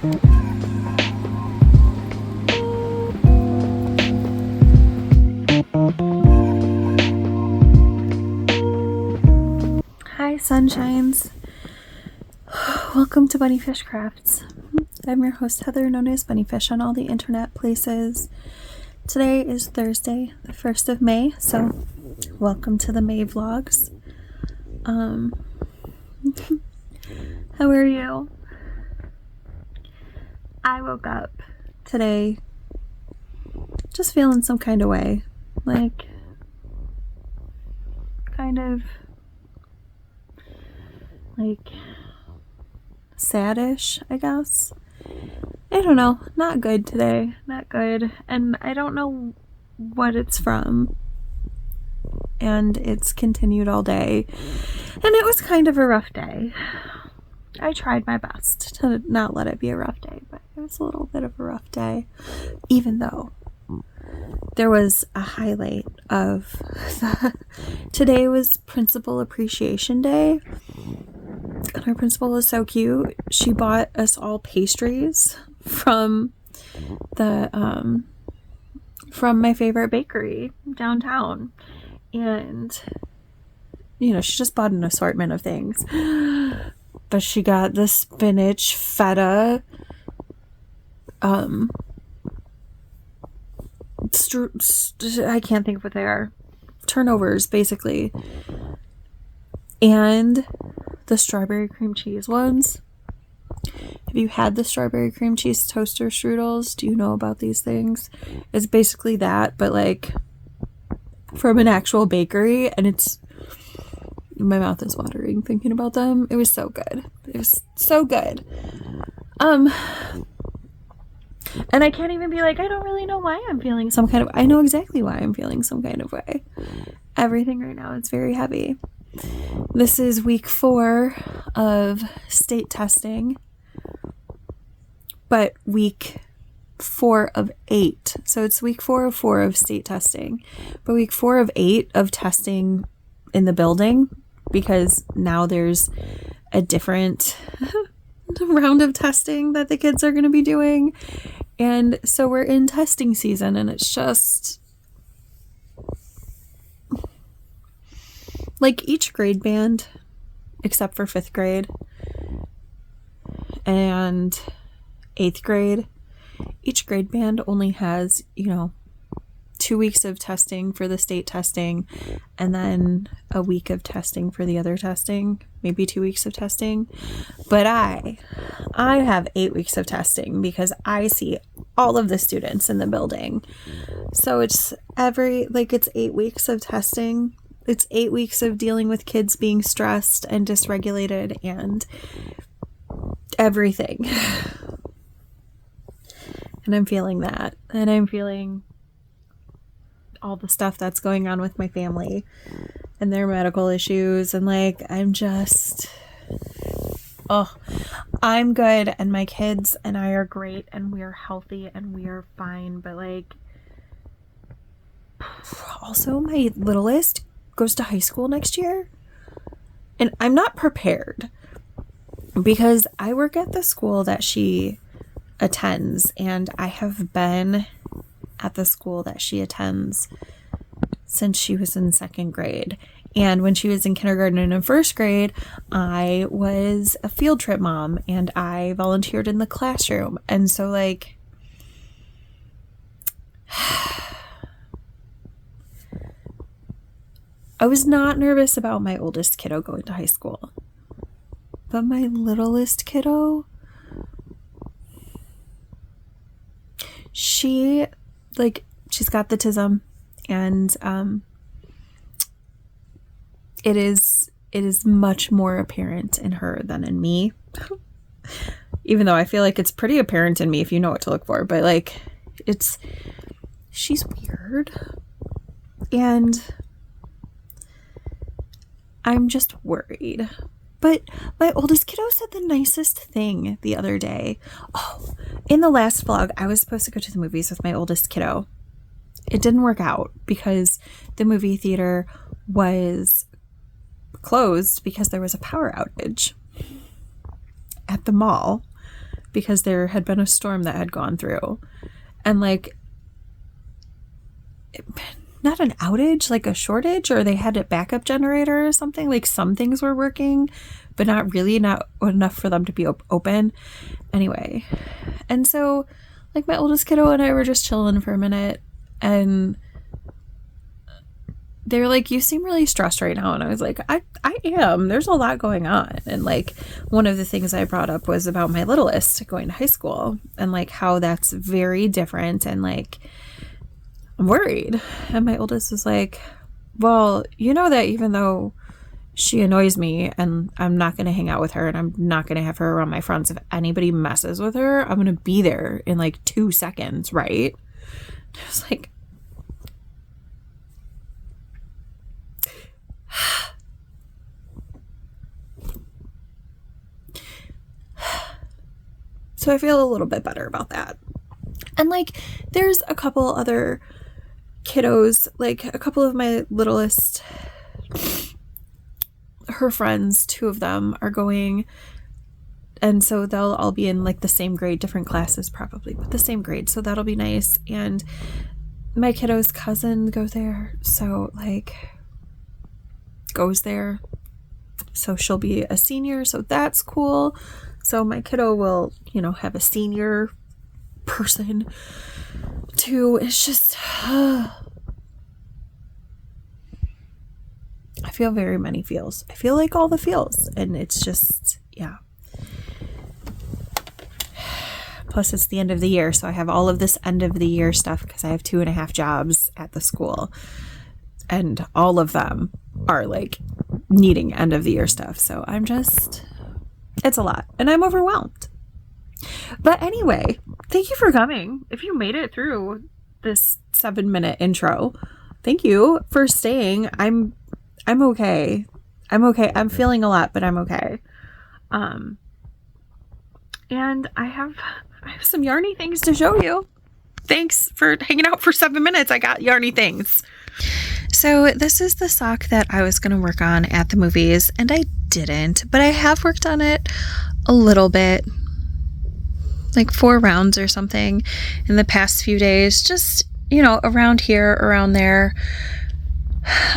Hi, sunshines. Welcome to Bunnyfish Crafts. I'm your host, Heather, known as Bunnyfish on all the internet places. Today is Thursday, the 1st of May, so welcome to the May vlogs. How are you? I woke up today just feeling some kind of way, like kind of like saddish, I guess. I don't know, not good today, not good, and I don't know what it's from, and it's continued all day, and it was kind of a rough day. I tried my best to not let it be a rough day, but it was a little bit of a rough day, even though there was a highlight of today was Principal Appreciation Day, and our principal is so cute. She bought us all pastries from from my favorite bakery downtown, and she just bought an assortment of things, but she got the spinach feta I can't think of what they are, turnovers basically, and the strawberry cream cheese ones. Have you had the strawberry cream cheese toaster strudels? Do you know about these things? It's basically that, but like from an actual bakery, and my mouth is watering thinking about them. It was so good. It was so good. And I can't even be like, I don't really know why I'm feeling some kind of, I know exactly why I'm feeling some kind of way. Everything right now is very heavy. This is week 4 of state testing, but week 4 of 8. So it's week 4 of 4 of state testing, but week 4 of 8 of testing in the building, because now there's a different round of testing that the kids are going to be doing. And so we're in testing season, and it's just like each grade band, except for 5th grade and 8th grade, each grade band only has, 2 weeks of testing for the state testing, and then a week of testing for the other testing, maybe 2 weeks of testing. But I have 8 weeks of testing because I see all of the students in the building. So it's it's 8 weeks of testing. It's 8 weeks of dealing with kids being stressed and dysregulated and everything. And I'm feeling that. And I'm feeling all the stuff that's going on with my family and their medical issues. And I'm good, and my kids and I are great, and we are healthy, and we are fine. But also my littlest goes to high school next year, and I'm not prepared because I work at the school that she attends, and I have been at the school that she attends since she was in 2nd grade. And when she was in kindergarten and in 1st grade, I was a field trip mom, and I volunteered in the classroom. And so I was not nervous about my oldest kiddo going to high school. But my littlest kiddo, she's got the tism, and it is much more apparent in her than in me. Even though I feel like it's pretty apparent in me if you know what to look for, but she's weird, and I'm just worried. But my oldest kiddo said the nicest thing the other day. Oh, in the last vlog, I was supposed to go to the movies with my oldest kiddo. It didn't work out because the movie theater was closed because there was a power outage at the mall because there had been a storm that had gone through. And like, not an outage, like a shortage, or they had a backup generator or something. Like some things were working, but not really, not enough for them to be open. Anyway, and so like my oldest kiddo and I were just chilling for a minute, and they were like, you seem really stressed right now. And I was like, I am. There's a lot going on. And like one of the things I brought up was about my littlest going to high school and like how that's very different, and like I'm worried. And my oldest was like, well, you know that even though she annoys me and I'm not going to hang out with her and I'm not going to have her around my friends, if anybody messes with her, I'm going to be there in like 2 seconds, right? I was like, so I feel a little bit better about that. And like there's a couple other kiddos, like a couple of my littlest, her friends, 2 of them are going, and so they'll all be in like the same grade, different classes probably, but the same grade, so that'll be nice. And my kiddo's cousin goes there, so like goes there, so she'll be a senior, so that's cool. So my kiddo will, you know, have a senior person too. It's just I feel very many feels. I feel like all the feels, and it's just, yeah. Plus it's the end of the year, so I have all of this end of the year stuff because I have 2.5 jobs at the school, and all of them are like needing end of the year stuff. So I'm just, it's a lot, and I'm overwhelmed. But anyway, thank you for coming. If you made it through this 7-minute intro, thank you for staying. I'm okay. I'm feeling a lot, but I'm okay. And I have some yarny things to show you. Thanks for hanging out for 7 minutes. I got yarny things. So this is the sock that I was going to work on at the movies, and I didn't, but I have worked on it a little bit, like 4 rounds or something in the past few days, just, you know, around here, around there.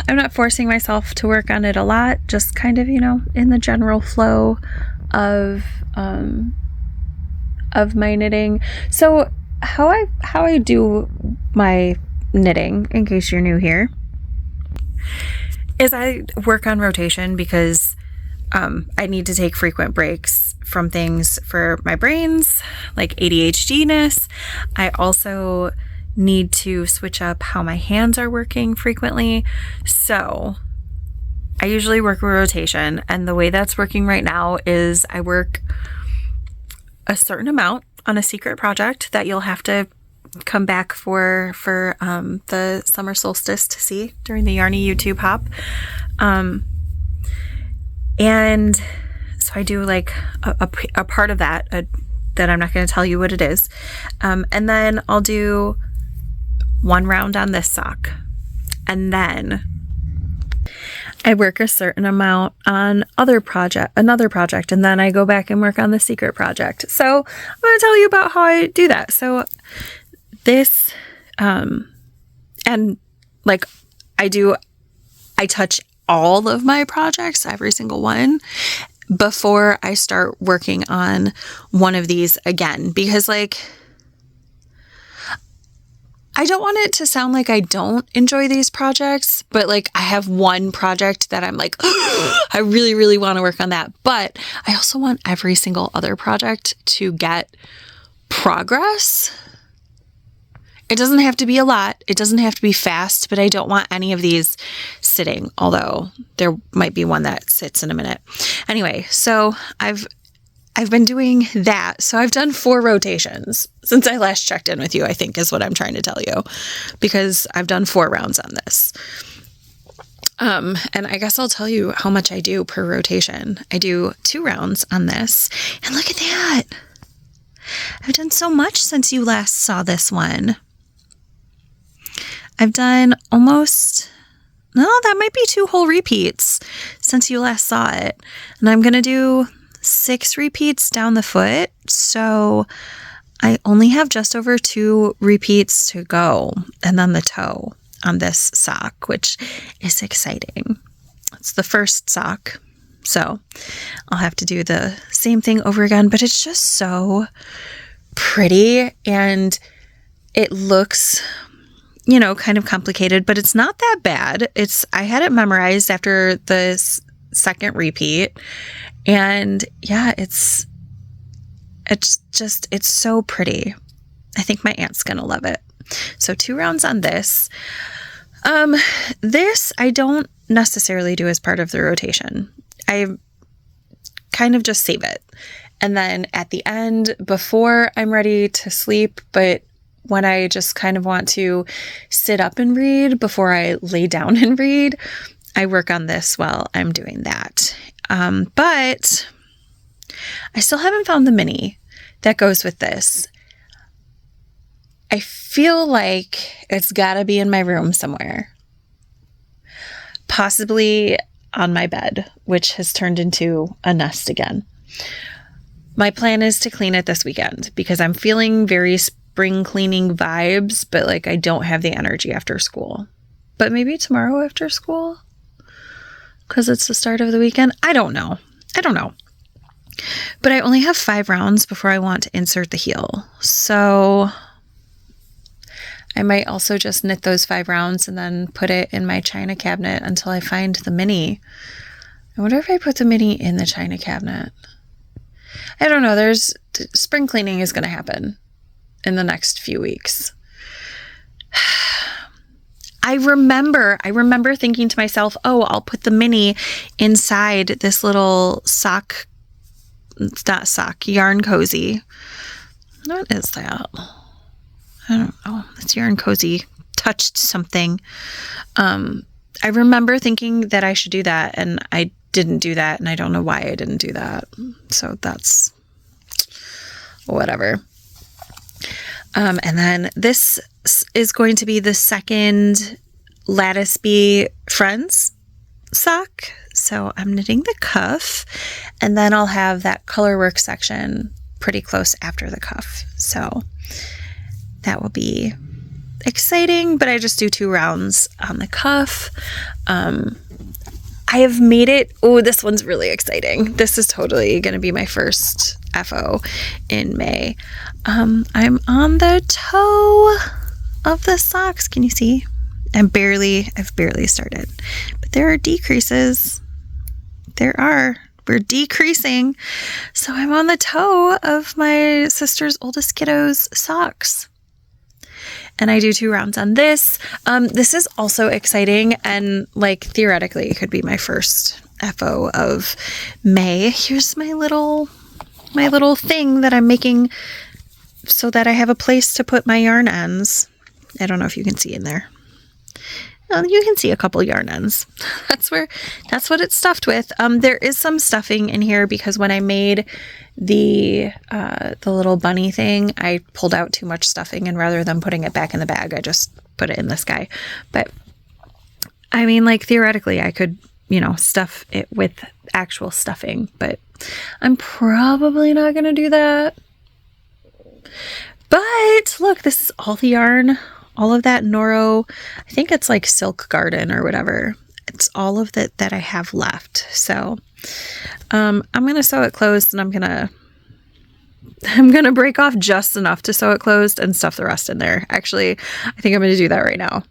I'm not forcing myself to work on it a lot, just kind of, you know, in the general flow of my knitting. So how I do my knitting, in case you're new here, is I work on rotation because I need to take frequent breaks from things for my brains, like ADHD-ness. I also need to switch up how my hands are working frequently. So I usually work a rotation, and the way that's working right now is I work a certain amount on a secret project that you'll have to come back for the summer solstice to see during the Yarny YouTube hop. And so I do like a part of that that I'm not going to tell you what it is. And then I'll do 1 round on this sock. And then I work a certain amount on another project, and then I go back and work on the secret project. So I'm going to tell you about how I do that. So this, and like I touch all of my projects, every single one, before I start working on one of these again, because like, I don't want it to sound like I don't enjoy these projects, but like I have one project that I'm like, I really, really want to work on that. But I also want every single other project to get progress. It doesn't have to be a lot. It doesn't have to be fast, but I don't want any of these sitting, although there might be one that sits in a minute. Anyway, so I've been doing that. So I've done 4 rotations since I last checked in with you, I think is what I'm trying to tell you, because I've done 4 rounds on this. And I guess I'll tell you how much I do per rotation. I do 2 rounds on this, and look at that. I've done so much since you last saw this one. I've done almost, no, that might be 2 whole repeats since you last saw it. And I'm going to do 6 repeats down the foot, so I only have just over 2 repeats to go, and then the toe on this sock, which is exciting. It's the first sock, so I'll have to do the same thing over again, but it's just so pretty, and it looks, you know, kind of complicated, but it's not that bad. I had it memorized after the second repeat, and yeah, it's so pretty. I think my aunt's gonna love it. So 2 rounds on this. This I don't necessarily do as part of the rotation. I kind of just save it. And then at the end, before I'm ready to sleep, but when I just kind of want to sit up and read before I lay down and read, I work on this while I'm doing that. But I still haven't found the mini that goes with this. I feel like it's gotta be in my room somewhere. Possibly on my bed, which has turned into a nest again. My plan is to clean it this weekend because I'm feeling very spring cleaning vibes, but like I don't have the energy after school. But maybe tomorrow after school? Because it's the start of the weekend? I don't know. But I only have 5 rounds before I want to insert the heel. So I might also just knit those 5 rounds and then put it in my china cabinet until I find the mini. I wonder if I put the mini in the china cabinet. I don't know. Spring cleaning is going to happen in the next few weeks. I remember thinking to myself, oh, I'll put the mini inside this little yarn cozy. What is that? I don't know. It's yarn cozy. Touched something. I remember thinking that I should do that, and I didn't do that, and I don't know why I didn't do that. So that's whatever. And then this is going to be the second Lattice Bee Friends sock. So I'm knitting the cuff, and then I'll have that color work section pretty close after the cuff. So that will be exciting, but I just do 2 rounds on the cuff. I have made it. Oh, this one's really exciting. This is totally going to be my first FO in May. I'm on the toe of the socks. Can you see? I've barely started, but there are decreases. We're decreasing. So I'm on the toe of my sister's oldest kiddo's socks. And I do 2 rounds on this. This is also exciting, and like theoretically it could be my first FO of May. Here's my little thing that I'm making so that I have a place to put my yarn ends. I don't know if you can see in there. You can see a couple yarn ends. That's what it's stuffed with. There is some stuffing in here because when I made the little bunny thing, I pulled out too much stuffing, and rather than putting it back in the bag, I just put it in this guy. But I mean, like theoretically I could, stuff it with actual stuffing, but I'm probably not going to do that. But look, this is all the yarn. All of that Noro, I think it's like Silk Garden or whatever. It's all of that I have left. So I'm going to sew it closed, and I'm going to break off just enough to sew it closed and stuff the rest in there. Actually, I think I'm going to do that right now.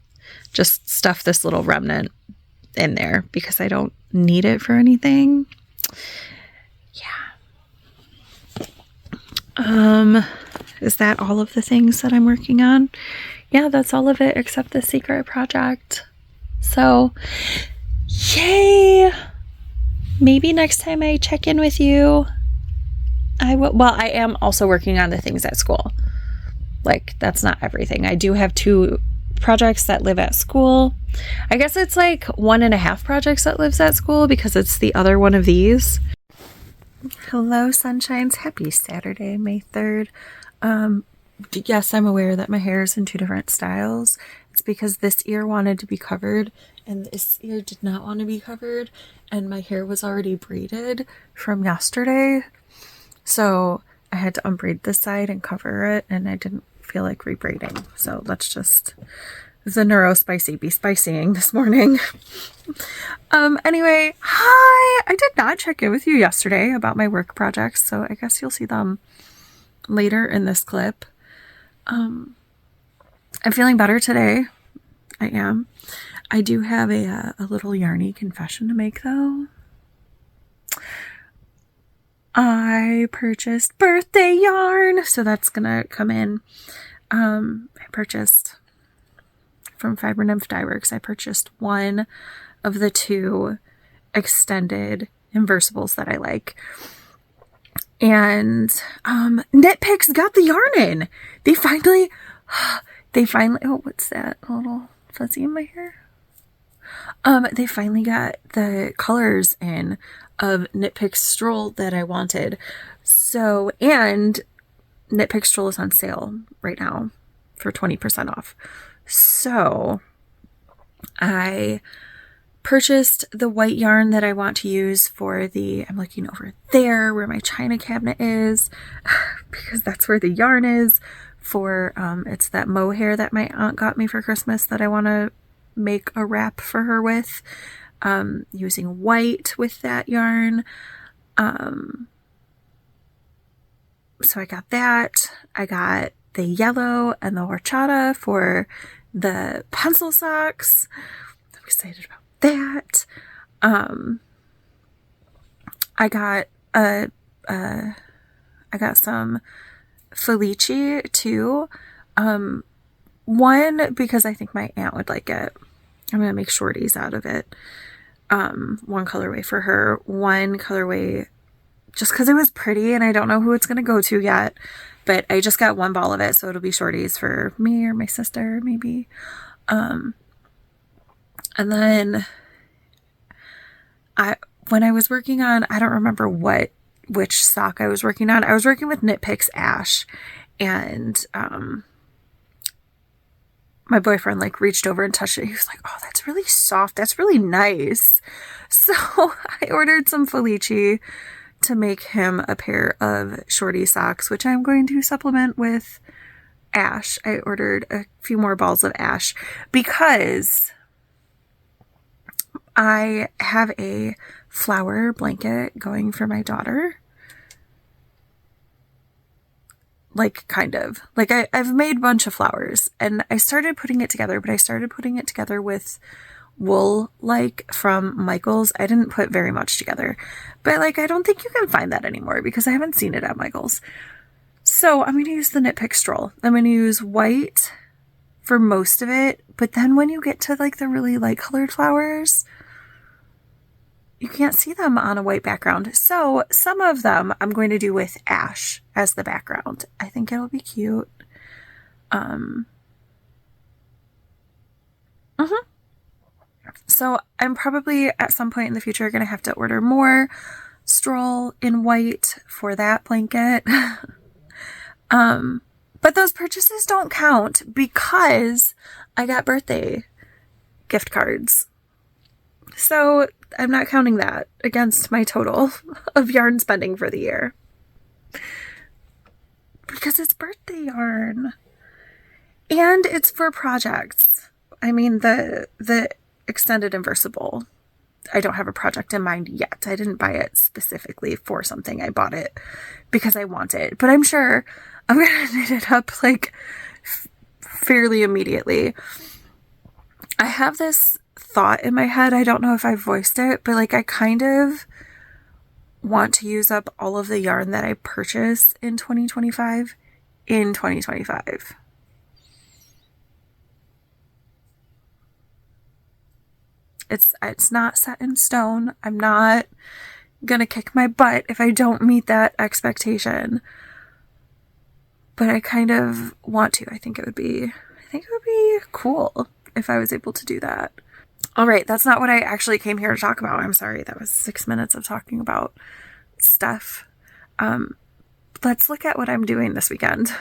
Just stuff this little remnant in there because I don't need it for anything. Yeah. Is that all of the things that I'm working on? Yeah, that's all of it except the secret project. So, yay! Maybe next time I check in with you, I will. Well, I am also working on the things at school. Like, that's not everything. I do have 2 projects that live at school. I guess it's like 1.5 projects that lives at school because it's the other one of these. Hello, sunshines. Happy Saturday, May 3rd. Yes, I'm aware that my hair is in 2 different styles. It's because this ear wanted to be covered and this ear did not want to be covered, and my hair was already braided from yesterday, so I had to unbraid this side and cover it, and I didn't feel like rebraiding, so let's just the neurospicy be spicying this morning. Anyway, hi! I did not check in with you yesterday about my work projects, so I guess you'll see them later in this clip. I'm feeling better today. I am. I do have a little yarny confession to make, though. I purchased birthday yarn, so that's gonna come in. I purchased from Fiber Nymph Dye Works. I purchased one of the 2 extended inversibles that I like. And Knit Picks got the yarn in. They finally, oh, what's that? A little fuzzy in my hair? They finally got the colors in of Knit Picks Stroll that I wanted. So, and Knit Picks Stroll is on sale right now for 20% off. So I purchased the white yarn that I want to use for I'm looking over there where my china cabinet is, because that's where the yarn is for, it's that mohair that my aunt got me for Christmas that I want to make a wrap for her with, using white with that yarn. So I got that. I got the yellow and the horchata for the pencil socks. I'm excited about that. I got some Felici too. One, because I think my aunt would like it. I'm gonna make shorties out of it. One colorway for her, one colorway just because it was pretty, and I don't know who it's gonna go to yet. But I just got one ball of it, so it'll be shorties for me or my sister, maybe. And then when I was working on, I don't remember which sock I was working on. I was working with Knit Picks Ash, and my boyfriend like reached over and touched it. He was like, "Oh, that's really soft. That's really nice." So I ordered some Felici to make him a pair of shorty socks, which I'm going to supplement with Ash. I ordered a few more balls of Ash because I have a flower blanket going for my daughter. Like, kind of. Like, I've made a bunch of flowers, and I started putting it together, but I started putting it together with wool, like, from Michael's. I didn't put very much together, but, like, I don't think you can find that anymore because I haven't seen it at Michael's. So I'm going to use the Knit Pick Stroll. I'm going to use white for most of it, but then when you get to, like, the really light colored flowers, you can't see them on a white background. So some of them I'm going to do with Ash as the background. I think it'll be cute. So I'm probably at some point in the future going to have to order more Stroll in white for that blanket. But those purchases don't count because I got birthday gift cards. So I'm not counting that against my total of yarn spending for the year. Because it's birthday yarn. And it's for projects. I mean, the extended inversible, I don't have a project in mind yet. I didn't buy it specifically for something. I bought it because I want it. But I'm sure I'm going to knit it up like fairly immediately. I have this thought in my head. I don't know if I voiced it, but like I kind of want to use up all of the yarn that I purchase in 2025 in 2025. It's not set in stone. I'm not gonna kick my butt if I don't meet that expectation. But I kind of want to. I think it would be cool if I was able to do that. All right, that's not what I actually came here to talk about. I'm sorry. That was 6 minutes of talking about stuff. Let's look at what I'm doing this weekend.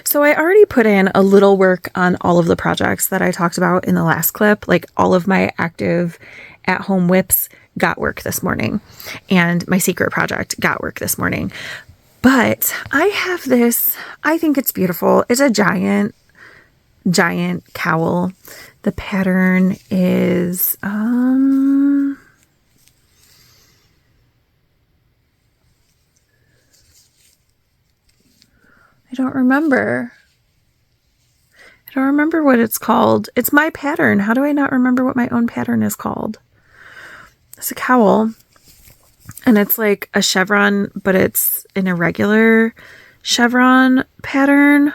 So I already put in a little work on all of the projects that I talked about in the last clip. Like all of my active at-home whips got work this morning, and my secret project got work this morning. But I have this, I think it's beautiful. It's a giant cowl. The pattern is, I don't remember. I don't remember what it's called. It's my pattern. How do I not remember what my own pattern is called? It's a cowl, and it's like a chevron, but it's an irregular chevron pattern.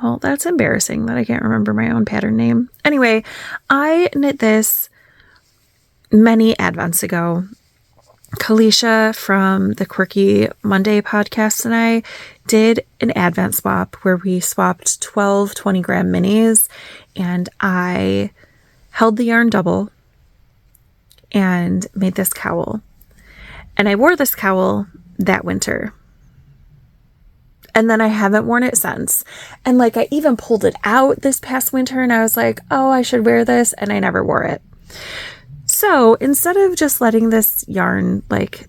Well, that's embarrassing that I can't remember my own pattern name. Anyway, I knit this many Advents ago. Kalisha from the Quirky Monday podcast and I did an Advent swap where we swapped 12 20-gram minis, and I held the yarn double and made this cowl. And I wore this cowl that winter. And then I haven't worn it since. And like I even pulled it out this past winter and I was like, oh, I should wear this. And I never wore it. So instead of just letting this yarn like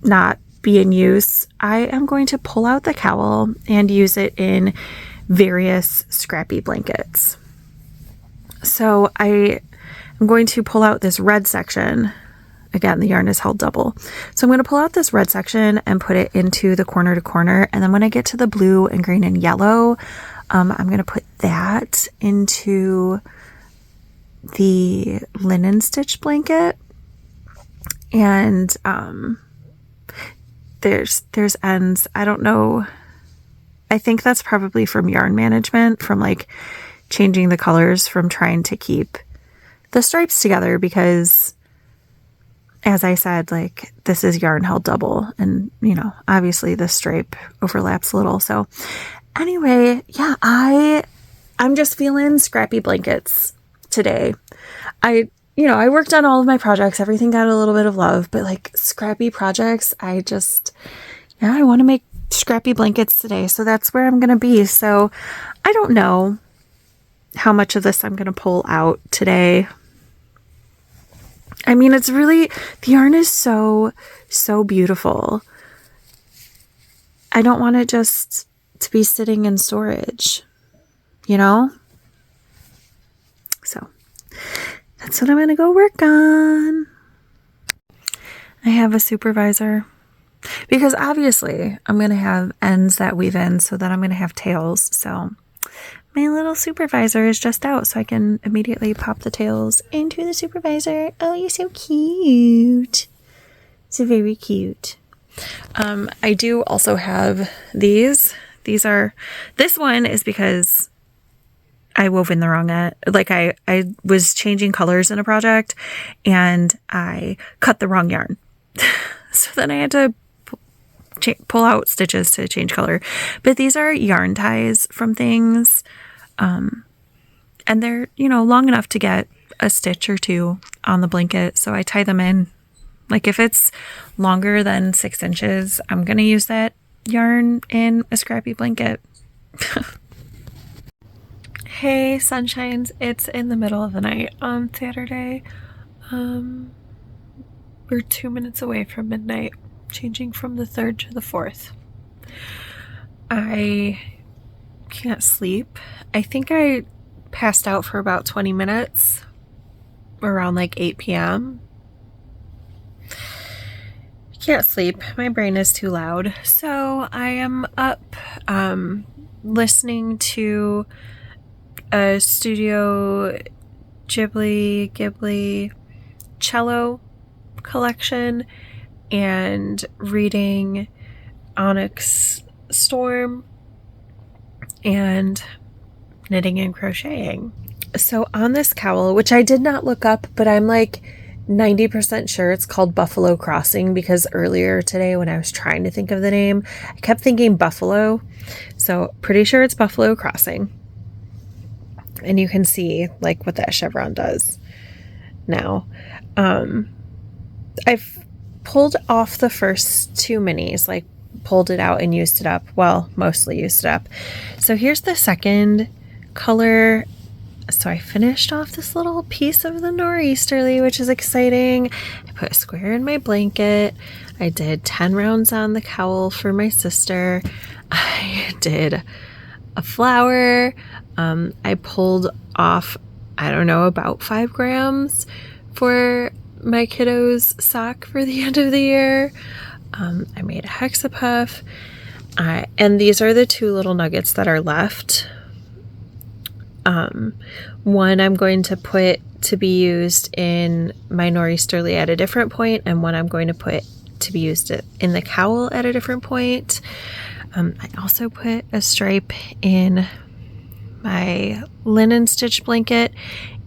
not be in use, I am going to pull out the cowl and use it in various scrappy blankets. So I am going to pull out this red section. Again, the yarn is held double. So I'm going to pull out this red section and put it into the corner to corner. And then when I get to the blue and green and yellow, I'm going to put that into the linen stitch blanket. And there's ends. I don't know. I think that's probably from yarn management, from like changing the colors, from trying to keep the stripes together, because as I said, like this is yarn held double, and you know, obviously the stripe overlaps a little. So anyway, yeah, I'm just feeling scrappy blankets today. I worked on all of my projects. Everything got a little bit of love, but like scrappy projects, I want to make scrappy blankets today. So that's where I'm going to be. So I don't know how much of this I'm going to pull out today. I mean, the yarn is so, so beautiful. I don't want it just to be sitting in storage, you know? So that's what I'm going to go work on. I have a supervisor because obviously I'm going to have ends that weave in so that I'm going to have tails. So my little supervisor is just out, so I can immediately pop the tails into the supervisor. Oh, you're so cute. It's very cute. I do also have these. This one is because I wove in the wrong end. Like I was changing colors in a project and I cut the wrong yarn. So then I had to pull out stitches to change color. But these are yarn ties from things. And they're, long enough to get a stitch or two on the blanket. So I tie them in. Like if it's longer than 6 inches, I'm going to use that yarn in a scrappy blanket. Hey, sunshines. It's in the middle of the night on Saturday. We're 2 minutes away from midnight, changing from the 3rd to the 4th. I can't sleep. I think I passed out for about 20 minutes around like 8 p.m. I can't sleep. My brain is too loud. So I am up listening to a Studio Ghibli cello collection and reading Onyx Storm and knitting and crocheting. So on this cowl, which I did not look up, but I'm like 90% sure it's called Buffalo Crossing, because earlier today when I was trying to think of the name, I kept thinking Buffalo. So pretty sure it's Buffalo Crossing. And you can see like what that chevron does now. I've pulled off the first 2 minis, like pulled it out and used it up. Well, mostly used it up. So here's the second color. So I finished off this little piece of the nor'easterly, which is exciting. I put a square in my blanket. I did 10 rounds on the cowl for my sister. I did a flower. I pulled off, I don't know, about 5 grams for my kiddo's sock for the end of the year. I made a hexapuff. And these are the 2 little nuggets that are left. One I'm going to put to be used in my nor'easterly at a different point, and one I'm going to put to be used in the cowl at a different point. I also put a stripe in my linen stitch blanket,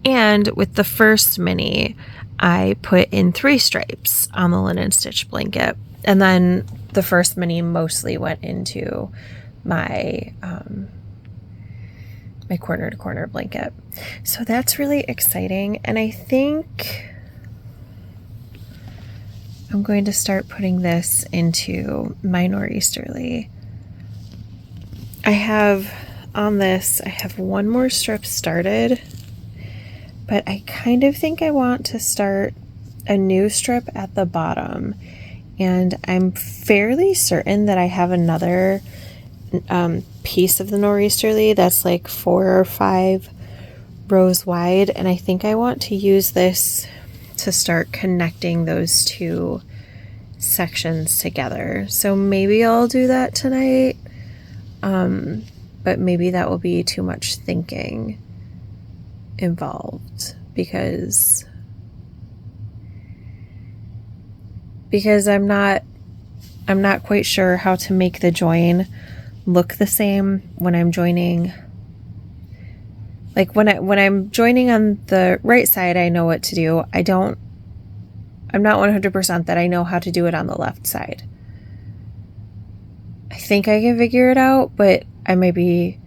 and with the first mini, I put in 3 stripes on the linen stitch blanket, and then the first mini mostly went into my my corner to corner blanket. So that's really exciting, and I think I'm going to start putting this into my nor'easterly. I have one more strip started, but I kind of think I want to start a new strip at the bottom, and I'm fairly certain that I have another piece of the nor'easterly that's like 4 or 5 rows wide, and I think I want to use this to start connecting those 2 sections together. So maybe I'll do that tonight, but maybe that will be too much thinking involved because I'm not quite sure how to make the join look the same when I'm joining. Like when I'm joining on the right side, I know what to do. I'm not 100% that I know how to do it on the left side. I think I can figure it out, but I may be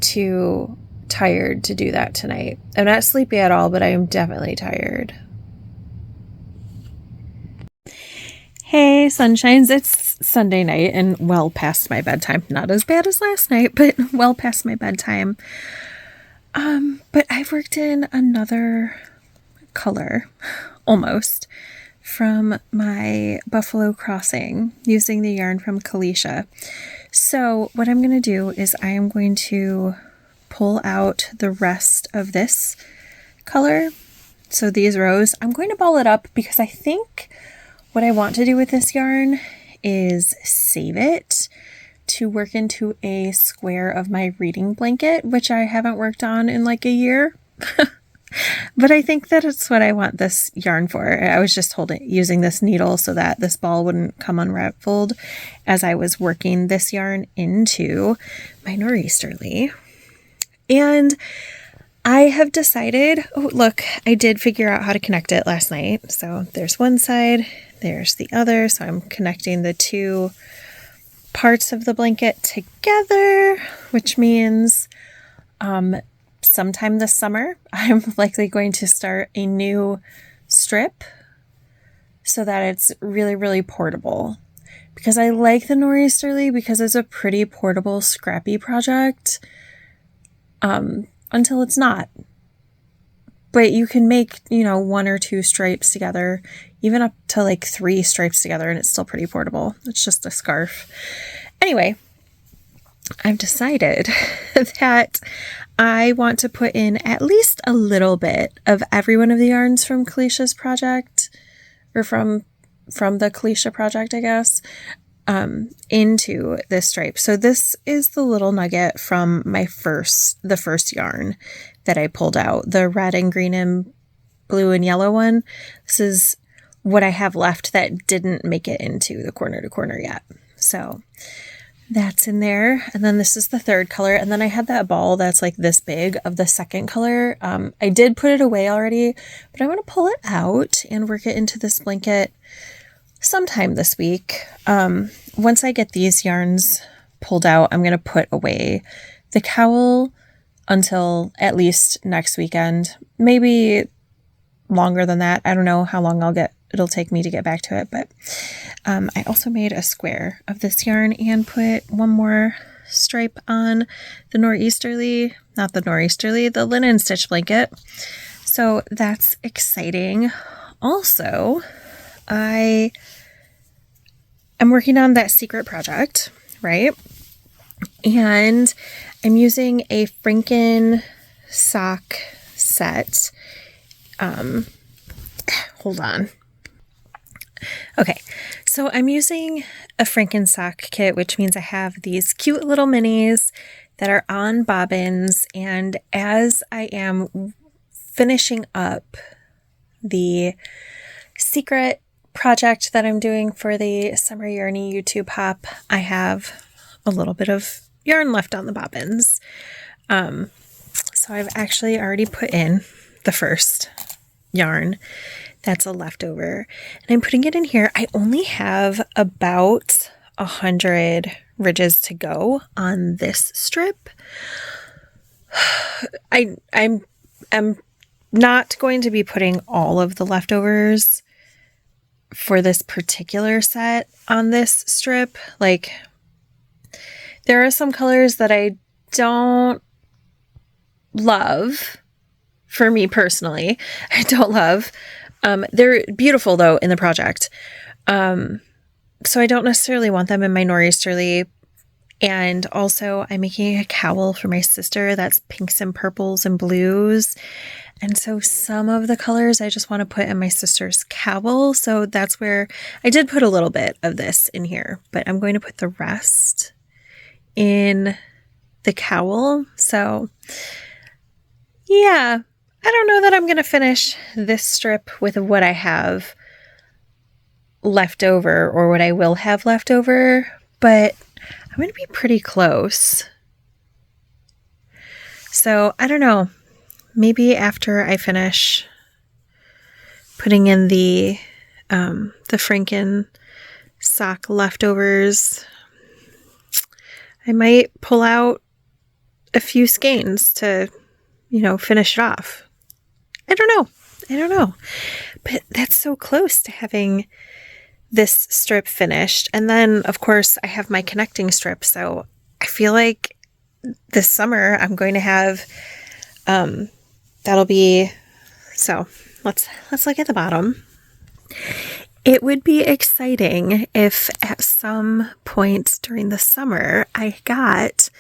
too tired to do that tonight. I'm not sleepy at all, but I am definitely tired. Hey, sunshines, it's Sunday night and well past my bedtime. Not as bad as last night, but well past my bedtime. But I've worked in another color, almost, from my Buffalo Crossing using the yarn from Kalisha. So what I'm going to do is I am going to pull out the rest of this color. So these rows, I'm going to ball it up because I think what I want to do with this yarn is save it to work into a square of my reading blanket, which I haven't worked on in like a year. But I think that it's what I want this yarn for. I was just using this needle so that this ball wouldn't come unraveled as I was working this yarn into my nor'easterly. And I have decided, oh, look, I did figure out how to connect it last night. So there's one side, there's the other. So I'm connecting the 2 parts of the blanket together, which means sometime this summer, I'm likely going to start a new strip so that it's really, really portable. Because I like the nor'easterly because it's a pretty portable, scrappy project. Until it's not. But you can make, 1 or 2 stripes together, even up to like 3 stripes together, and it's still pretty portable. It's just a scarf. Anyway, I've decided that I want to put in at least a little bit of every one of the yarns from Kalisha's project, or from the Kalisha project, I guess, into this stripe. So this is the little nugget from the first yarn that I pulled out, the red and green and blue and yellow one. This is what I have left that didn't make it into the corner to corner yet. So that's in there. And then this is the third color. And then I had that ball that's like this big of the second color. I did put it away already, but I'm going to pull it out and work it into this blanket sometime this week. Once I get these yarns pulled out, I'm going to put away the cowl until at least next weekend. Maybe longer than that. I don't know how long I'll get it'll take me to get back to it. But I also made a square of this yarn and put one more stripe on the the linen stitch blanket. So that's exciting. Also, I am working on that secret project, right? And I'm using a Franken sock set. Hold on. Okay, so I'm using a Franken sock kit, which means I have these cute little minis that are on bobbins. And as I am finishing up the secret project that I'm doing for the Summer Yarny YouTube Hop, I have a little bit of yarn left on the bobbins. So I've actually already put in the first yarn that's a leftover, and I'm putting it in here. I only have about 100 ridges to go on this strip. I'm not going to be putting all of the leftovers for this particular set on this strip. Like, there are some colors that I don't love, for me personally. I don't love. They're beautiful, though, in the project. So I don't necessarily want them in my nor'easterly. And also, I'm making a cowl for my sister that's pinks and purples and blues. And so some of the colors I just want to put in my sister's cowl. So that's where I did put a little bit of this in here, but I'm going to put the rest in the cowl. So yeah, I don't know that I'm going to finish this strip with what I have left over or what I will have left over, but I'm going to be pretty close. So I don't know, maybe after I finish putting in the Franken sock leftovers, I might pull out a few skeins to, finish it off. I don't know. But that's so close to having this strip finished. And then, of course, I have my connecting strip. So I feel like this summer I'm going to have, that'll be, so let's look at the bottom. It would be exciting if at some point during the summer I got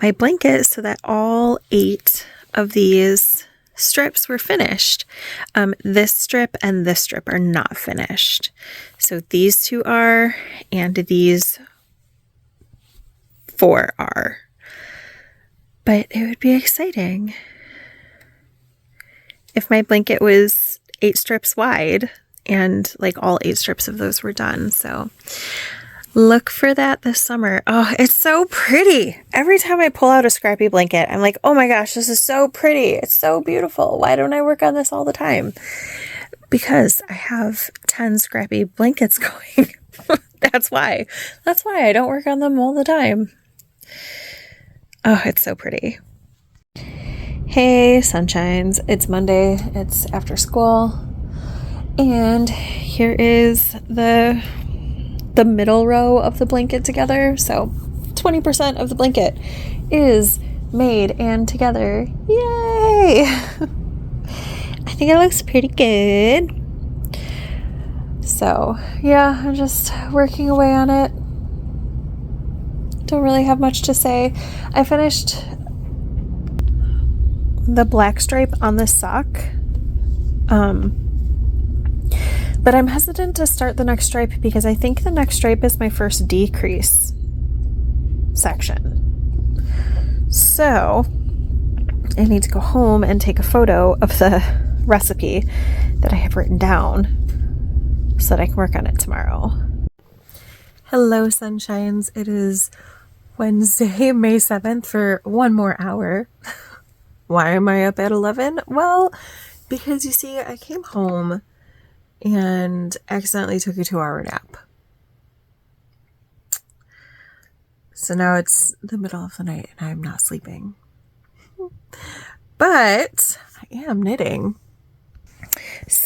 my blanket so that all 8 of these strips were finished. This strip and this strip are not finished. So these 2 are, and these 4 are. But it would be exciting if my blanket was 8 strips wide and like all 8 strips of those were done. So look for that this summer. Oh, it's so pretty. Every time I pull out a scrappy blanket, I'm like, oh my gosh, this is so pretty. It's so beautiful. Why don't I work on this all the time? Because I have 10 scrappy blankets going. That's why. That's why I don't work on them all the time. Oh, it's so pretty. Hey, sunshines. It's Monday. It's after school. And here is the middle row of the blanket together. So 20% of the blanket is made and together. Yay! I think it looks pretty good. So yeah, I'm just working away on it. Don't really have much to say. I finished the black stripe on this sock. But I'm hesitant to start the next stripe because I think the next stripe is my first decrease section. So I need to go home and take a photo of the recipe that I have written down so that I can work on it tomorrow. Hello, sunshines. It is Wednesday, May 7th for one more hour. Why am I up at 11? Well, because you see, I came home and accidentally took a 2-hour nap. So now it's the middle of the night and I'm not sleeping. But I am knitting.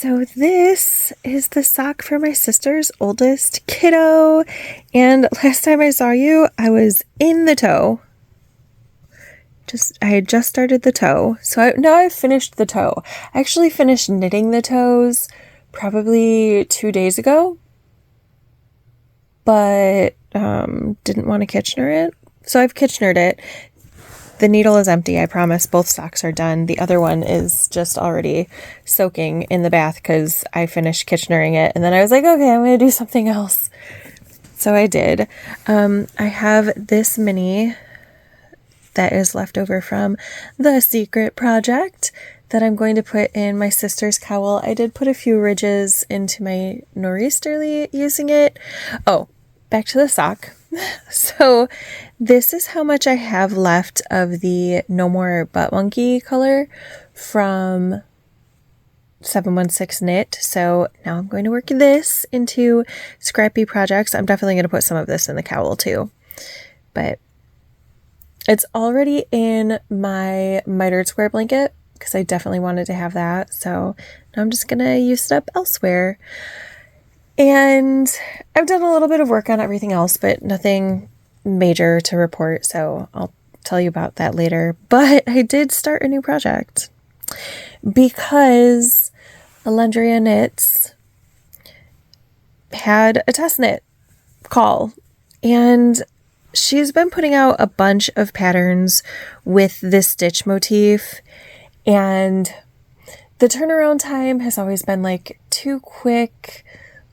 So this is the sock for my sister's oldest kiddo. And last time I saw you, I was in the toe. I had just started the toe. So now I've finished the toe. I actually finished knitting the toes probably 2 days ago, but didn't want to Kitchener it. So I've Kitchenered it. The needle is empty, I promise. Both socks are done. The other one is just already soaking in the bath because I finished Kitchenering it. And then I was like, okay, I'm going to do something else. So I did. I have this mini that is left over from the secret project that I'm going to put in my sister's cowl. I did put a few ridges into my nor'easterly using it. Oh, back to the sock. So this is how much I have left of the No More Butt Monkey color from 716 Knit. So now I'm going to work this into scrappy projects. I'm definitely going to put some of this in the cowl too, but it's already in my mitered square blanket because I definitely wanted to have that. So now I'm just going to use it up elsewhere. And I've done a little bit of work on everything else, but nothing major to report, so I'll tell you about that later. But I did start a new project because Alendria Knits had a test knit call, and she's been putting out a bunch of patterns with this stitch motif, and the turnaround time has always been like too quick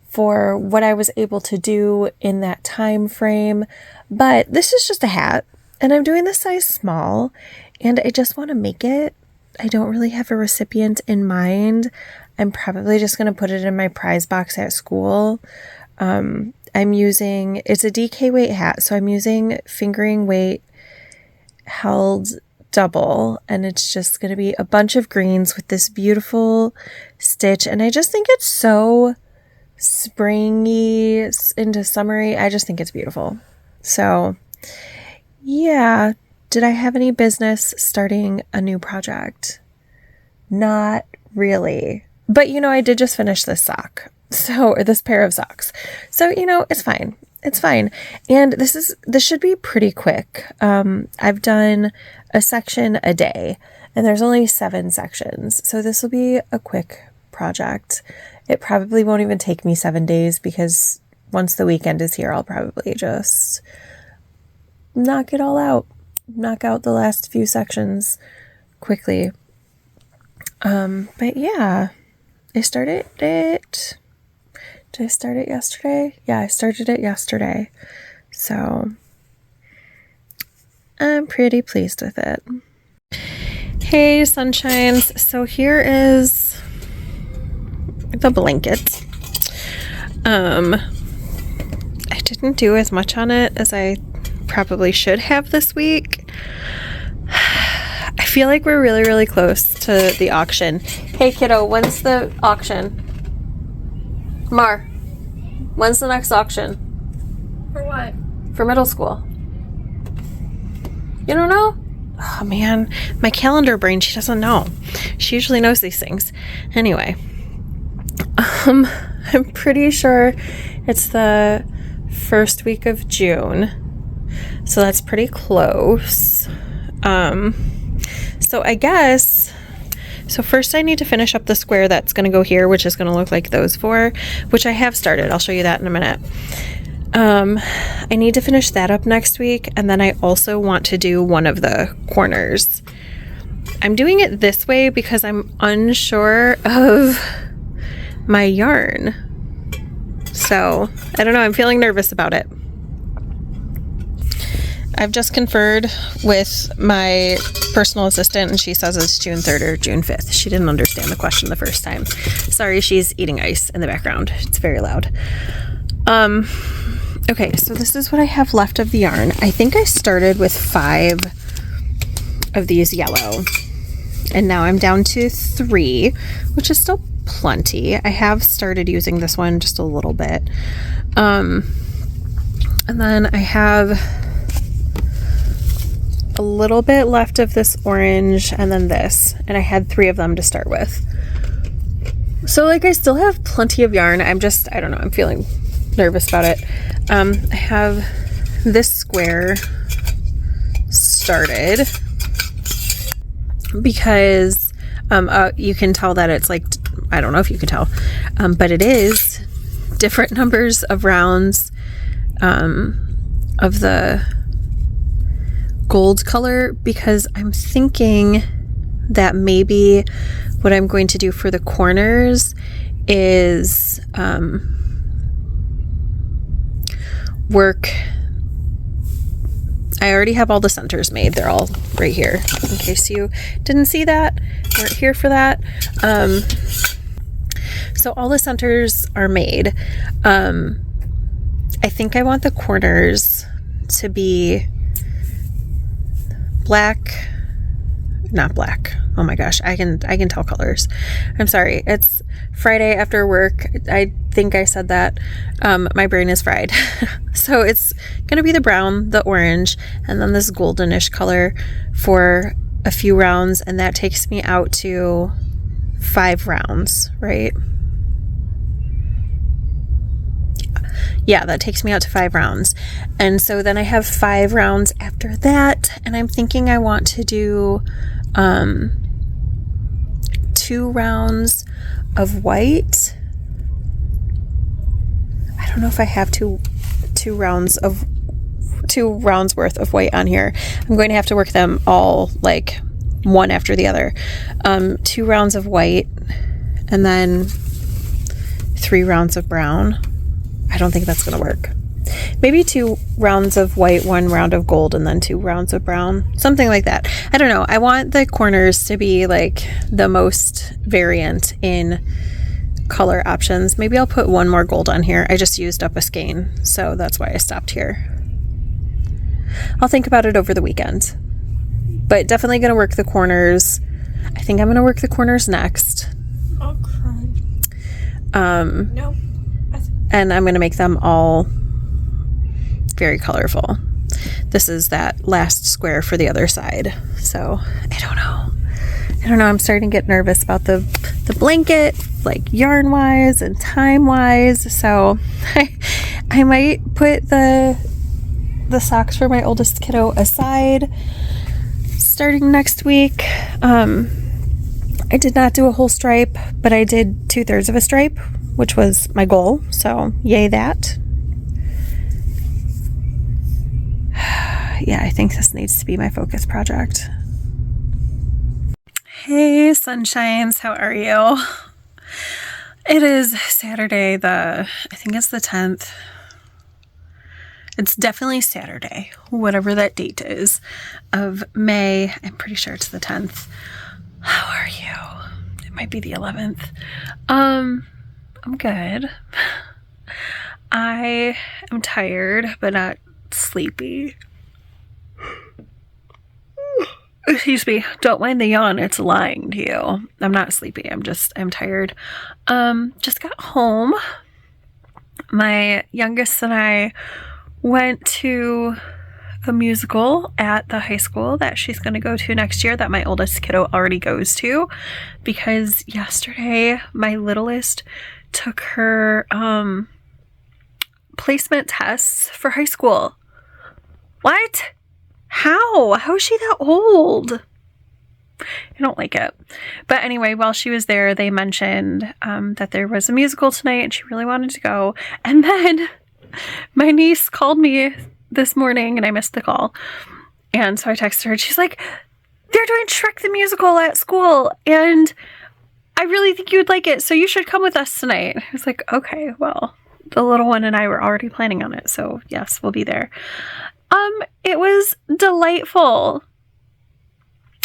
for what I was able to do in that time frame. But this is just a hat, and I'm doing the size small, and I just want to make it. I don't really have a recipient in mind. I'm probably just going to put it in my prize box at school. It's a DK weight hat, so I'm using fingering weight held double, and it's just going to be a bunch of greens with this beautiful stitch, and I just think it's so springy into summery. I just think it's beautiful. So yeah, did I have any business starting a new project? Not really. But I did just finish this sock. Or this pair of socks. So, it's fine. It's fine. And this should be pretty quick. I've done a section a day, and there's only 7 sections. So this will be a quick project. It probably won't even take me 7 days because once the weekend is here, I'll probably just knock it all out. Knock out the last few sections quickly. But yeah, I started it. Did I start it yesterday? Yeah, I started it yesterday. So I'm pretty pleased with it. Hey, sunshines. So here is the blanket. I didn't do as much on it as I probably should have this week. I feel like we're really, really close to the auction. Hey kiddo, when's the auction? Mar, when's the next auction? For what? For middle school. You don't know? Oh man, my calendar brain, she doesn't know. She usually knows these things. Anyway, I'm pretty sure it's the first week of June. So that's pretty close. So I guess, so first I need to finish up the square that's going to go here, which is going to look like those 4, which I have started. I'll show you that in a minute. I need to finish that up next week, and then I also want to do one of the corners. I'm doing it this way because I'm unsure of my yarn. So, I don't know, I'm feeling nervous about it. I've just conferred with my personal assistant, and she says it's June 3rd or June 5th. She didn't understand the question the first time. Sorry, she's eating ice in the background. It's very loud. Okay, so this is what I have left of the yarn. I think I started with 5 of these yellow, and now I'm down to 3, which is still plenty. I have started using this one just a little bit. And then I have a little bit left of this orange and then this, and I had 3 of them to start with. So like I still have plenty of yarn. I don't know, I'm feeling nervous about it. I have this square started because you can tell that it's like, I don't know if you can tell, but it is different numbers of rounds of the gold color, because I'm thinking that maybe what I'm going to do for the corners is work. I already have all the centers made. They're all right here, in case you didn't see that, weren't here for that. So all the centers are made. I think I want the corners to be black, not black. Oh my gosh, I can tell colors. I'm sorry. It's Friday after work. I think I said that. My brain is fried. So it's going to be the brown, the orange, and then this goldenish color for a few rounds. And that takes me out to 5 rounds, right? Yeah, that takes me out to 5 rounds. And so then I have 5 rounds after that. And I'm thinking I want to do 2 rounds of white. I don't know if I have two rounds worth of white on here. I'm going to have to work them all like one after the other. 2 rounds of white and then 3 rounds of brown. I don't think that's going to work. Maybe 2 rounds of white, 1 round of gold, and then 2 rounds of brown. Something like that. I don't know. I want the corners to be like the most variant in color options. Maybe I'll put 1 more gold on here. I just used up a skein, so that's why I stopped here. I'll think about it over the weekend. But definitely going to work the corners. I think I'm going to work the corners next. I'll cry. No. And I'm going to make them all very colorful. This is that last square for the other side. So I don't know. I'm starting to get nervous about the blanket, like yarn wise and time wise. So I might put the socks for my oldest kiddo aside starting next week. I did not do a whole stripe, but I did 2/3 of a stripe, which was my goal. So yay that. Yeah, I think this needs to be my focus project. Hey, sunshines, how are you? It is Saturday, I think it's the 10th. It's definitely Saturday, whatever that date is, of May. I'm pretty sure it's the 10th. How are you? It might be the 11th. I'm good. I am tired, but not sleepy. Excuse me. Don't mind the yawn. It's lying to you. I'm not sleepy. I'm tired. Just got home. My youngest and I went to a musical at the high school that she's going to go to next year, that my oldest kiddo already goes to, because yesterday my littlest took her placement tests for high school. What? How is she that old? I don't like it. But anyway, while she was there, they mentioned that there was a musical tonight and she really wanted to go. And then my niece called me this morning and I missed the call. And so I texted her and she's like, they're doing Shrek the Musical at school and I really think you would like it, so you should come with us tonight. I was like, okay, well, the little one and I were already planning on it, so yes, we'll be there. It was delightful.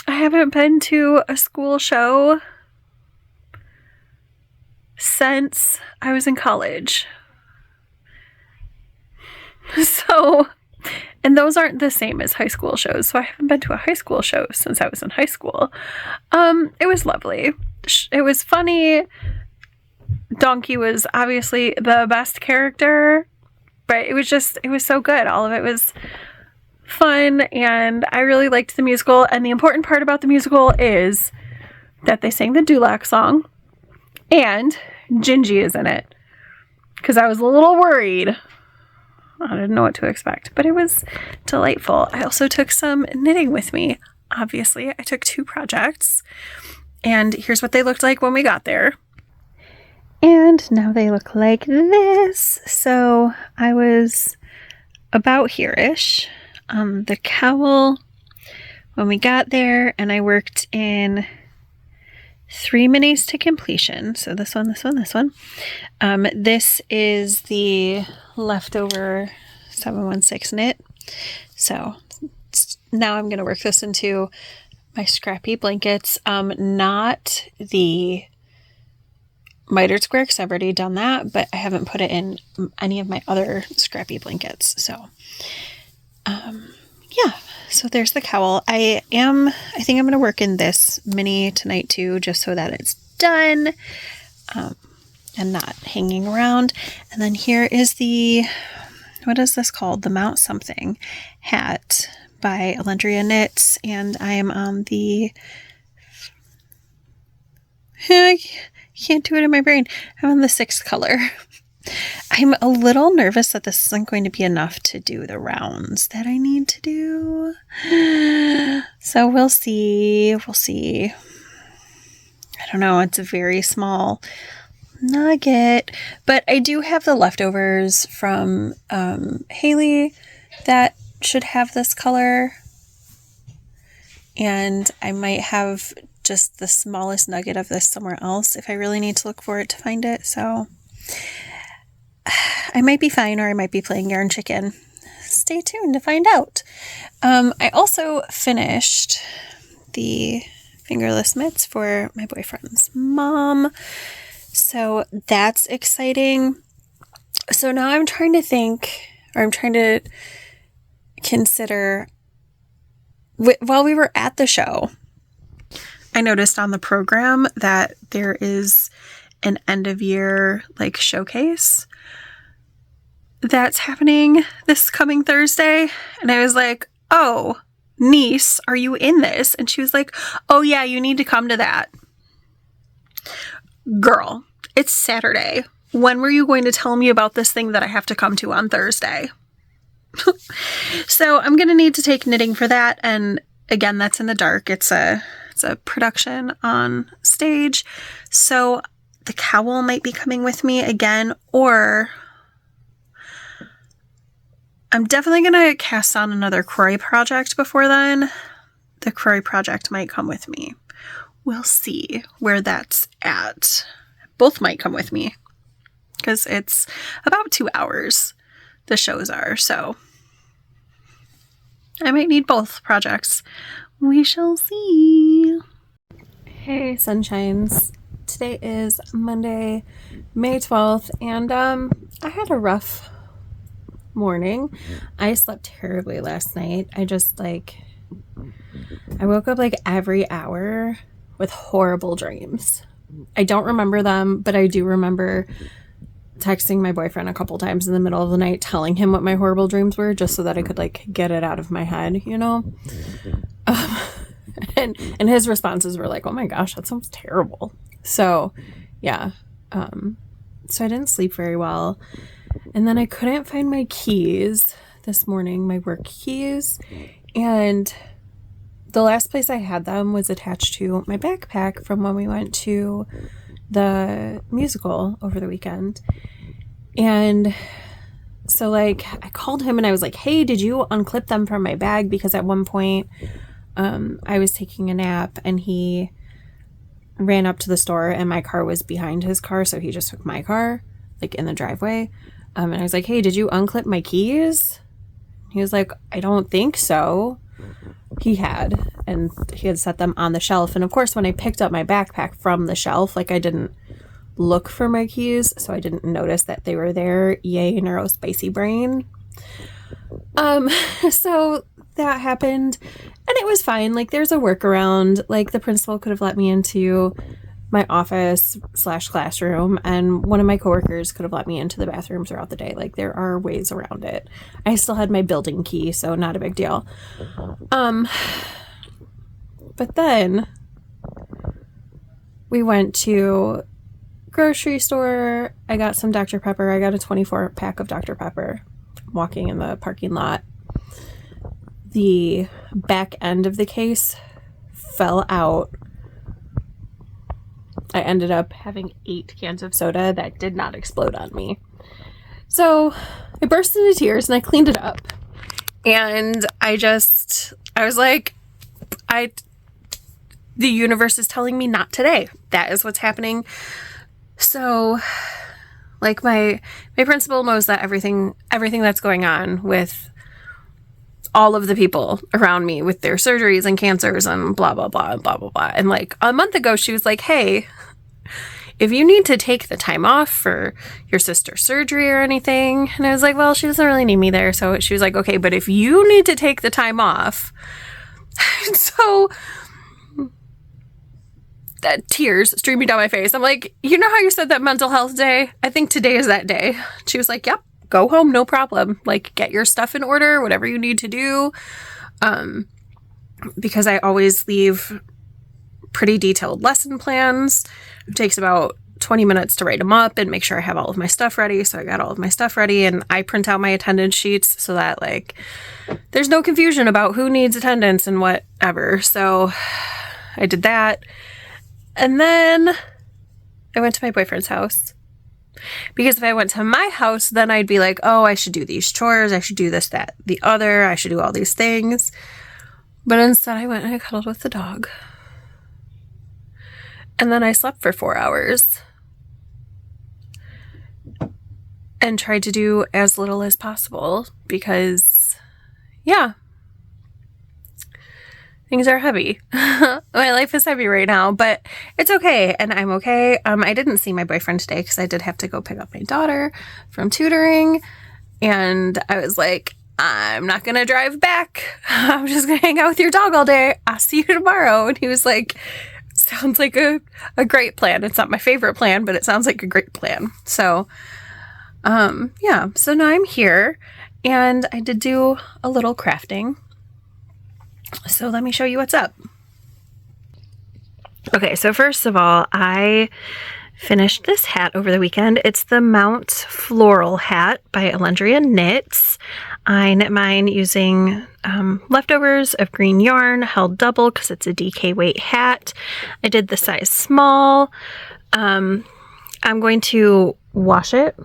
I haven't been to a school show since I was in college. So, and those aren't the same as high school shows, so I haven't been to a high school show since I was in high school. It was lovely. It was funny. Donkey was obviously the best character, but it was so good. All of it was fun, and I really liked the musical. And the important part about the musical is that they sang the Dulac song, And Gingy is in it. Because I was a little worried. I didn't know what to expect, but it was delightful. I also took some knitting with me. Obviously, I took 2 projects. And here's what they looked like when we got there. And now they look like this. So I was about here-ish. The cowl when we got there, and I worked in 3 minis to completion. So this one, this one, this one. This is the leftover 716 knit. So now I'm going to work this into my scrappy blankets. Not the mitered square because I've already done that, but I haven't put it in any of my other scrappy blankets. So, yeah. So there's the cowl. I think I'm going to work in this mini tonight too, just so that it's done, and not hanging around. And then here is the, what is this called? The Mount Something hat by Alendria Knits. And I am on the, I can't do it in my brain. I'm on the 6th color. I'm a little nervous that this isn't going to be enough to do the rounds that I need to do. So we'll see. We'll see. I don't know. It's a very small nugget, but I do have the leftovers from Haley that should have this color. And I might have just the smallest nugget of this somewhere else if I really need to look for it to find it. So I might be fine, or I might be playing yarn chicken. Stay tuned to find out. I also finished the fingerless mitts for my boyfriend's mom. So that's exciting. So now I'm trying to think, or I'm trying to consider, while we were at the show, I noticed on the program that there is an end of year like showcase that's happening this coming Thursday. And I was like, oh, niece, are you in this? And she was like, oh yeah, you need to come to that. Girl, it's Saturday. When were you going to tell me about this thing that I have to come to on Thursday? So I'm going to need to take knitting for that. And again, that's in the dark. It's a production on stage. So the cowl might be coming with me again, or I'm definitely going to cast on another Croy project before then. The Croy project might come with me. We'll see where that's at. Both might come with me because it's about 2 hours the shows are, so I might need both projects. We shall see. Hey, sunshines. Today is Monday, May 12th, and I had a rough morning. I slept terribly last night. I woke up like every hour with horrible dreams. I don't remember them, but I do remember texting my boyfriend a couple times in the middle of the night telling him what my horrible dreams were, just so that I could like get it out of my head, you know? And his responses were like, oh my gosh, that sounds terrible. So yeah. So I didn't sleep very well. And then I couldn't find my keys this morning, my work keys. And the last place I had them was attached to my backpack from when we went to the musical over the weekend. And so like I called him and I was like, hey, did you unclip them from my bag? Because at one point I was taking a nap and he ran up to the store and my car was behind his car. So he just took my car like in the driveway. And I was like, hey, did you unclip my keys? He was like, I don't think so. He had, and he had set them on the shelf. And of course, when I picked up my backpack from the shelf, like I didn't look for my keys, so I didn't notice that they were there. Yay, neuro spicy brain. So that happened, and it was fine. Like there's a workaround. Like the principal could have let me into my office / classroom, and one of my coworkers could have let me into the bathroom throughout the day. Like there are ways around it. I still had my building key, so not a big deal. But then we went to grocery store. I got some Dr. Pepper. I got a 24-pack of Dr. Pepper. Walking in the parking lot. The back end of the case fell out. I ended up having 8 cans of soda that did not explode on me. So I burst into tears and I cleaned it up. And I was like, the universe is telling me not today. That is what's happening. So, like, my principal knows that everything that's going on with all of the people around me with their surgeries and cancers and blah, blah, blah, and blah, blah, blah. And like a month ago, she was like, hey, if you need to take the time off for your sister's surgery or anything. And I was like, well, she doesn't really need me there. So she was like, okay, but if you need to take the time off. So that tears streaming down my face. I'm like, you know how you said that mental health day? I think today is that day. She was like, yep, go home. No problem. Like, get your stuff in order, whatever you need to do. Because I always leave pretty detailed lesson plans. It takes about 20 minutes to write them up and make sure I have all of my stuff ready. So I got all of my stuff ready and I print out my attendance sheets so that like there's no confusion about who needs attendance and whatever. So I did that. And then I went to my boyfriend's house. Because if I went to my house, then I'd be like, oh, I should do these chores. I should do this, that, the other. I should do all these things. But instead I went and I cuddled with the dog. And then I slept for 4 hours. And tried to do as little as possible because, yeah, things are heavy. My life is heavy right now, but it's okay. And I'm okay. I didn't see my boyfriend today because I did have to go pick up my daughter from tutoring. And I was like, I'm not going to drive back. I'm just going to hang out with your dog all day. I'll see you tomorrow. And he was like, sounds like a great plan. It's not my favorite plan, but it sounds like a great plan. So, yeah. So now I'm here and I did do a little crafting. So let me show you what's up. Okay, so first of all, I finished this hat over the weekend. It's the Mount Floral hat by Alendria Knits. I knit mine using leftovers of green yarn, held double because it's a DK weight hat. I did the size small. I'm going to wash it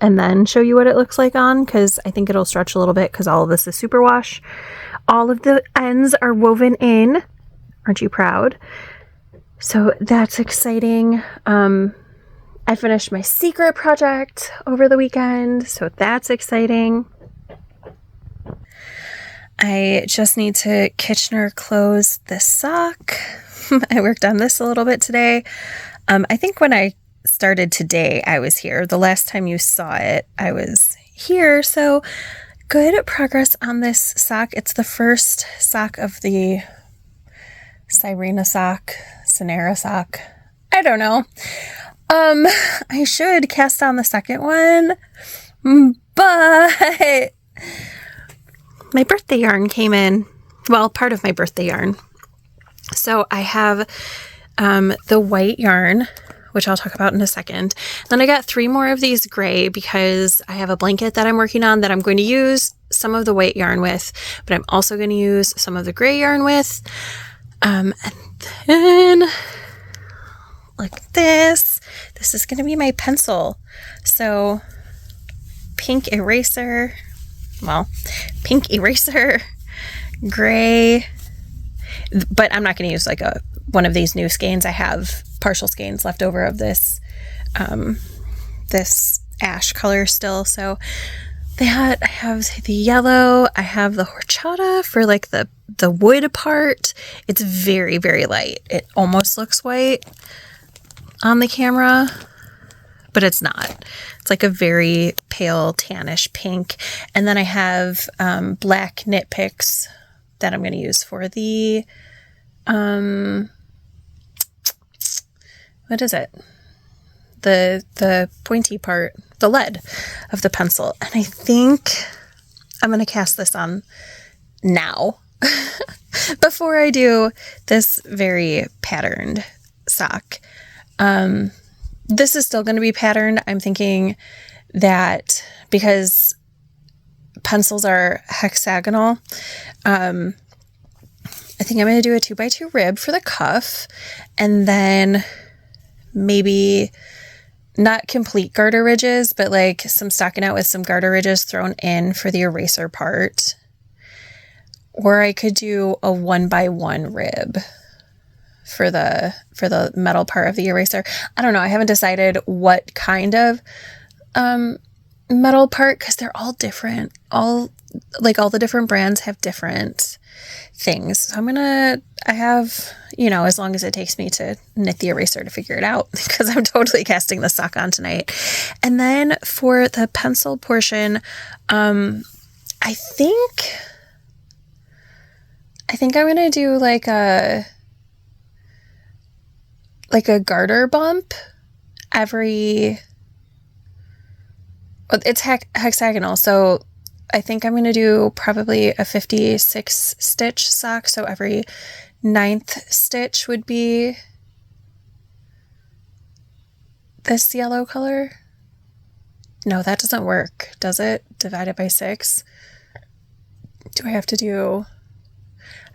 and then show you what it looks like on because I think it'll stretch a little bit because all of this is superwash. All of the ends are woven in. Aren't you proud? So that's exciting. I finished my secret project over the weekend, so that's exciting. I just need to Kitchener close this sock. I worked on this a little bit today. I think when I started today, I was here. The last time you saw it, I was here. So good progress on this sock. It's the first sock of the Sirena sock, Sonera sock. I don't know. I should cast on the second one, but my birthday yarn came in. Well, part of my birthday yarn. So I have the white yarn, which I'll talk about in a second. Then I got 3 more of these gray because I have a blanket that I'm working on that I'm going to use some of the white yarn with, but I'm also going to use some of the gray yarn with. And then like this is going to be my pencil. So pink eraser, gray, but I'm not going to use like one of these new skeins. I have partial skeins left over of this, this ash color still. So that I have the yellow, I have the horchata for like the wood part. It's very, very light. It almost looks white on the camera, but it's not. It's like a very pale tannish pink. And then I have black knit picks that I'm going to use for the what is it? The pointy part, the lead of the pencil. And I think I'm going to cast this on now before I do this very patterned sock. this is still going to be patterned. I'm thinking that because pencils are hexagonal, I think I'm going to do a 2x2 rib for the cuff, and then maybe not complete garter ridges, but like some stockinette with some garter ridges thrown in for the eraser part. Or I could do a 1x1 rib for the metal part of the eraser. I don't know. I haven't decided what kind of metal part, because they're all different. All the different brands have different things. So I have, as long as it takes me to knit the eraser to figure it out, because I'm totally casting the sock on tonight. And then for the pencil portion, I think I'm going to do like a garter bump it's hexagonal. So I think I'm going to do probably a 56 stitch sock. So every 9th stitch would be this yellow color. No, that doesn't work, does it? Divided by 6. Do I have to do...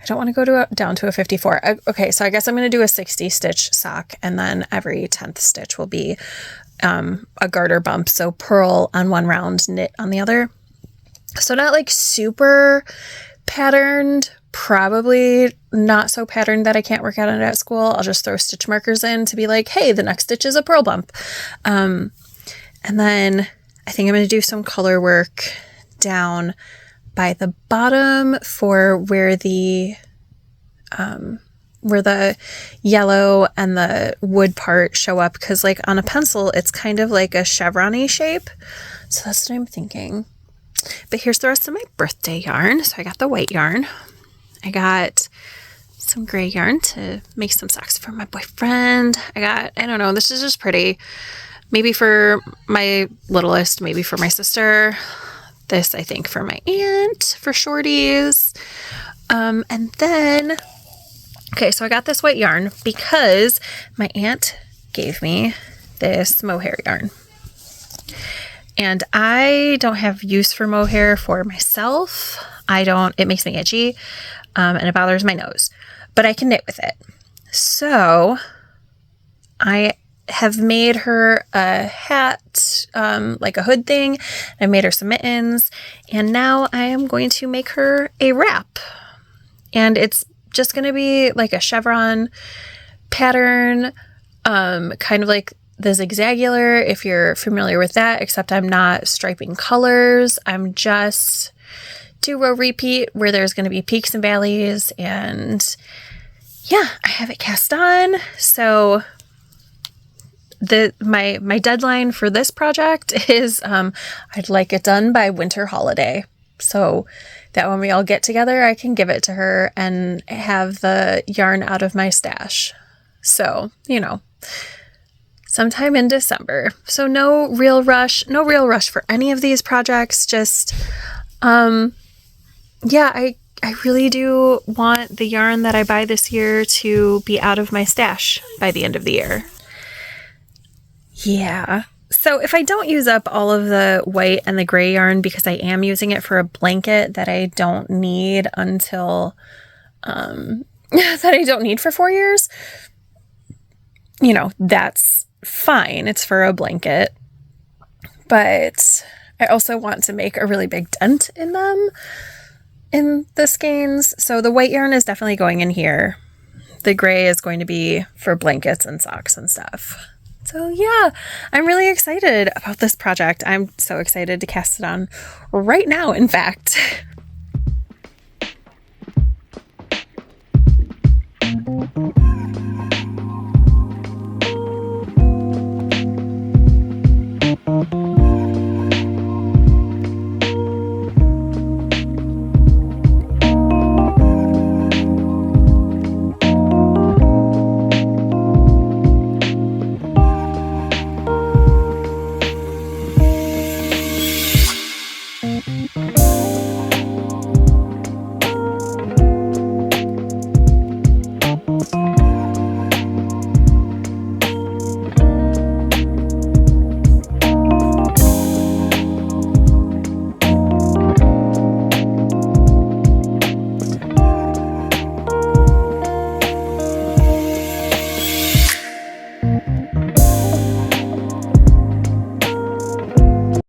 I don't want to go down to a 54. Okay, so I guess I'm going to do a 60 stitch sock, and then every 10th stitch will be a garter bump. So purl on one round, knit on the other. So not like super patterned, probably not so patterned that I can't work out on it at school. I'll just throw stitch markers in to be like, hey, the next stitch is a purl bump. And then I think I'm going to do some color work down by the bottom for where the yellow and the wood part show up, because like on a pencil it's kind of like a chevron-y shape. So that's what I'm thinking. But here's the rest of my birthday yarn. So I got the white yarn. I got some gray yarn to make some socks for my boyfriend. I don't know, this is just pretty. Maybe for my littlest, maybe for my sister. This, I think, for my aunt, for shorties. And then, okay, so I got this white yarn because my aunt gave me this mohair yarn. And I don't have use for mohair for myself. It makes me itchy, and it bothers my nose, but I can knit with it. So I have made her a hat, like a hood thing. I made her some mittens, and now I am going to make her a wrap. And it's just going to be like a chevron pattern, kind of like the zigzagular, if you're familiar with that, except I'm not striping colors. I'm just do row repeat where there's going to be peaks and valleys, and yeah, I have it cast on. So my deadline for this project is I'd like it done by winter holiday, so that when we all get together I can give it to her and have the yarn out of my stash. So, sometime in December. So no real rush for any of these projects. Just yeah, I really do want the yarn that I buy this year to be out of my stash by the end of the year. Yeah. So if I don't use up all of the white and the gray yarn, because I am using it for a blanket that I don't need until, that I don't need for 4 years, that's fine. It's for a blanket. But I also want to make a really big dent in them, in the skeins. So the white yarn is definitely going in here. The gray is going to be for blankets and socks and stuff. So yeah, I'm really excited about this project. I'm so excited to cast it on right now, in fact.